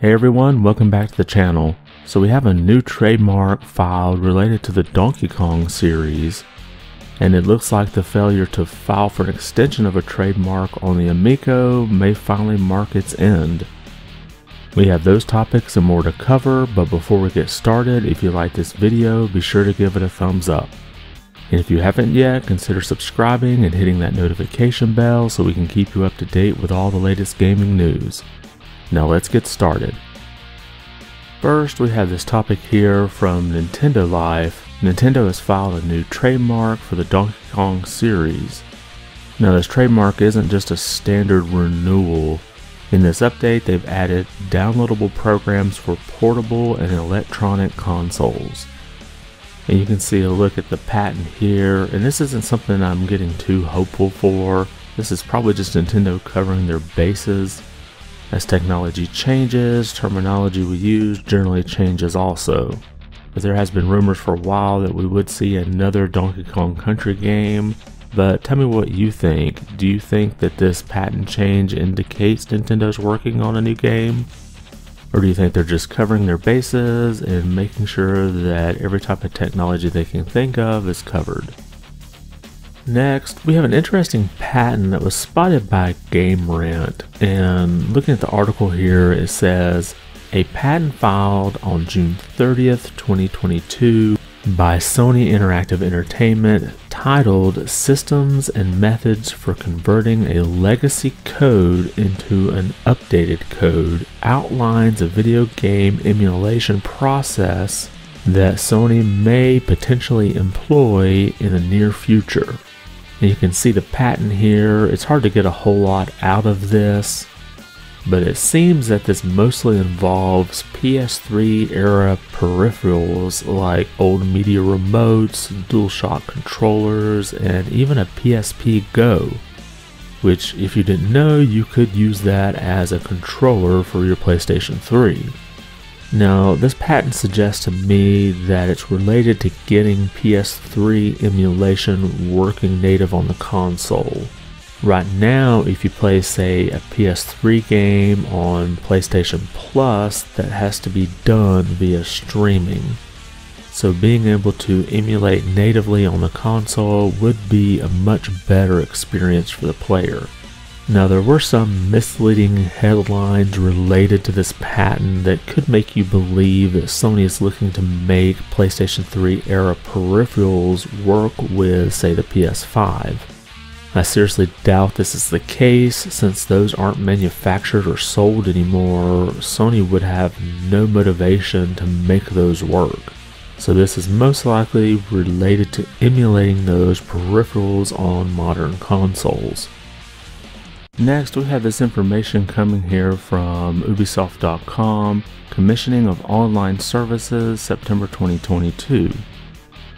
Hey everyone, welcome back to the channel. So we have a new trademark filed related to the Donkey Kong series, and it looks like the failure to file for an extension of a trademark on the Amico may finally mark its end. We have those topics and more to cover, but before we get started, if you like this video, be sure to give it a thumbs up. And if you haven't yet, consider subscribing and hitting that notification bell so we can keep you up to date with all the latest gaming news. Now let's get started. First, we have this topic here from Nintendo Life. Nintendo has filed a new trademark for the Donkey Kong series. Now this trademark isn't just a standard renewal. In this update, they've added downloadable programs for portable and electronic consoles. And you can see a look at the patent here, and this isn't something I'm getting too hopeful for. This is probably just Nintendo covering their bases. As technology changes, terminology we use generally changes also. But there has been rumors for a while that we would see another Donkey Kong Country game, but tell me what you think. Do you think that this patent change indicates Nintendo's working on a new game? Or do you think they're just covering their bases and making sure that every type of technology they can think of is covered? Next, we have an interesting patent that was spotted by Game Rant, and looking at the article here, it says, a patent filed on June 30th, 2022 by Sony Interactive Entertainment titled Systems and Methods for Converting a Legacy Code into an Updated Code outlines a video game emulation process that Sony may potentially employ in the near future. And you can see the patent here. It's hard to get a whole lot out of this, but it seems that this mostly involves PS3 era peripherals like old media remotes, DualShock controllers, and even a PSP Go, which if you didn't know, you could use that as a controller for your PlayStation 3. Now, this patent suggests to me that it's related to getting PS3 emulation working native on the console. Right now, if you play, say, a PS3 game on PlayStation Plus, that has to be done via streaming. So being able to emulate natively on the console would be a much better experience for the player. Now, there were some misleading headlines related to this patent that could make you believe that Sony is looking to make PlayStation 3 era peripherals work with, say, the PS5. I seriously doubt this is the case, since those aren't manufactured or sold anymore. Sony would have no motivation to make those work. So this is most likely related to emulating those peripherals on modern consoles. Next, we have this information coming here from Ubisoft.com, Commissioning of Online Services, September 2022.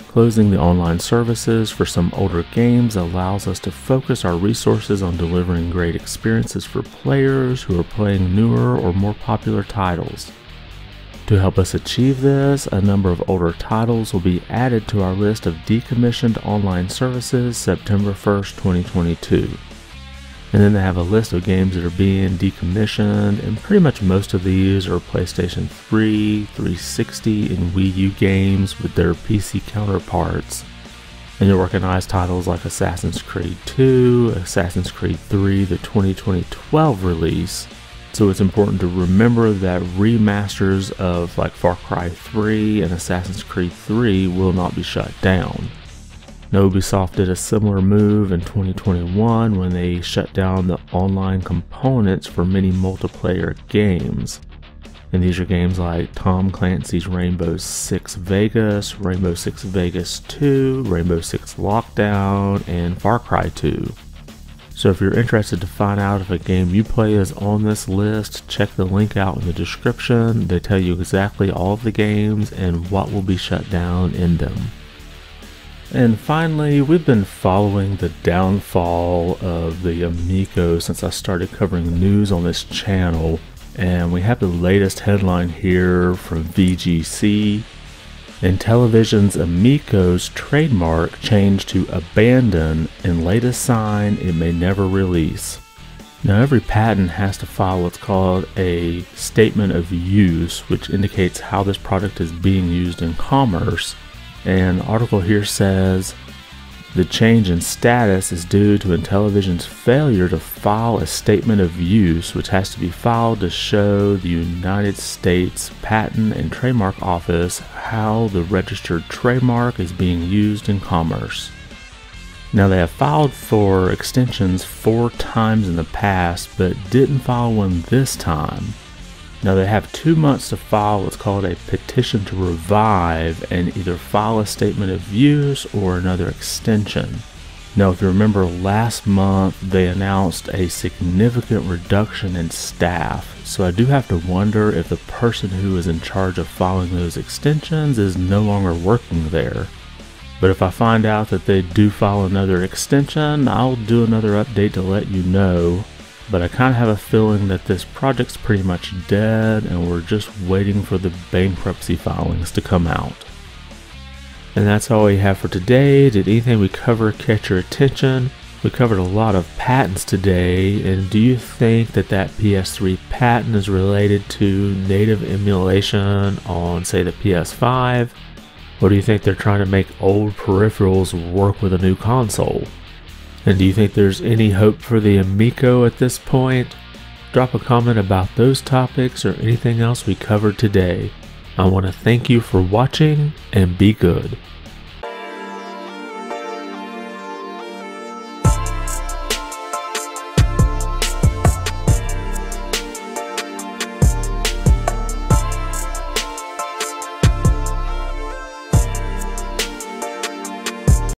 Closing the online services for some older games allows us to focus our resources on delivering great experiences for players who are playing newer or more popular titles. To help us achieve this, a number of older titles will be added to our list of decommissioned online services September 1st, 2022. And then they have a list of games that are being decommissioned, and pretty much most of these are PlayStation 3, 360, and Wii U games with their PC counterparts. And you'll recognize titles like Assassin's Creed 2, Assassin's Creed 3, the 2012 release. So it's important to remember that remasters of like Far Cry 3 and Assassin's Creed 3 will not be shut down. Now, Ubisoft did a similar move in 2021 when they shut down the online components for many multiplayer games. And these are games like Tom Clancy's Rainbow Six Vegas, Rainbow Six Vegas 2, Rainbow Six Lockdown, and Far Cry 2. So if you're interested to find out if a game you play is on this list, check the link out in the description. They tell you exactly all of the games and what will be shut down in them. And finally, we've been following the downfall of the Amico since I started covering news on this channel, and we have the latest headline here from VGC. Intellivision's Amico's trademark changed to Abandoned, and latest sign it may never release. Now every patent has to file what's called a statement of use, which indicates how this product is being used in commerce. And the article here says the change in status is due to Intellivision's failure to file a statement of use, which has to be filed to show the United States Patent and Trademark Office how the registered trademark is being used in commerce. Now they have filed for extensions 4 times in the past, but didn't file one this time. Now they have 2 months to file what's called a petition to revive and either file a statement of use or another extension. Now if you remember last month they announced a significant reduction in staff, so I do have to wonder if the person who is in charge of filing those extensions is no longer working there. But if I find out that they do file another extension, I'll do another update to let you know. But I kind of have a feeling that this project's pretty much dead and we're just waiting for the bankruptcy filings to come out. And that's all we have for today. Did anything we cover catch your attention? We covered a lot of patents today, and do you think that PS3 patent is related to native emulation on, say, the PS5? Or do you think they're trying to make old peripherals work with a new console? And do you think there's any hope for the Amico at this point? Drop a comment about those topics or anything else we covered today. I want to thank you for watching and be good.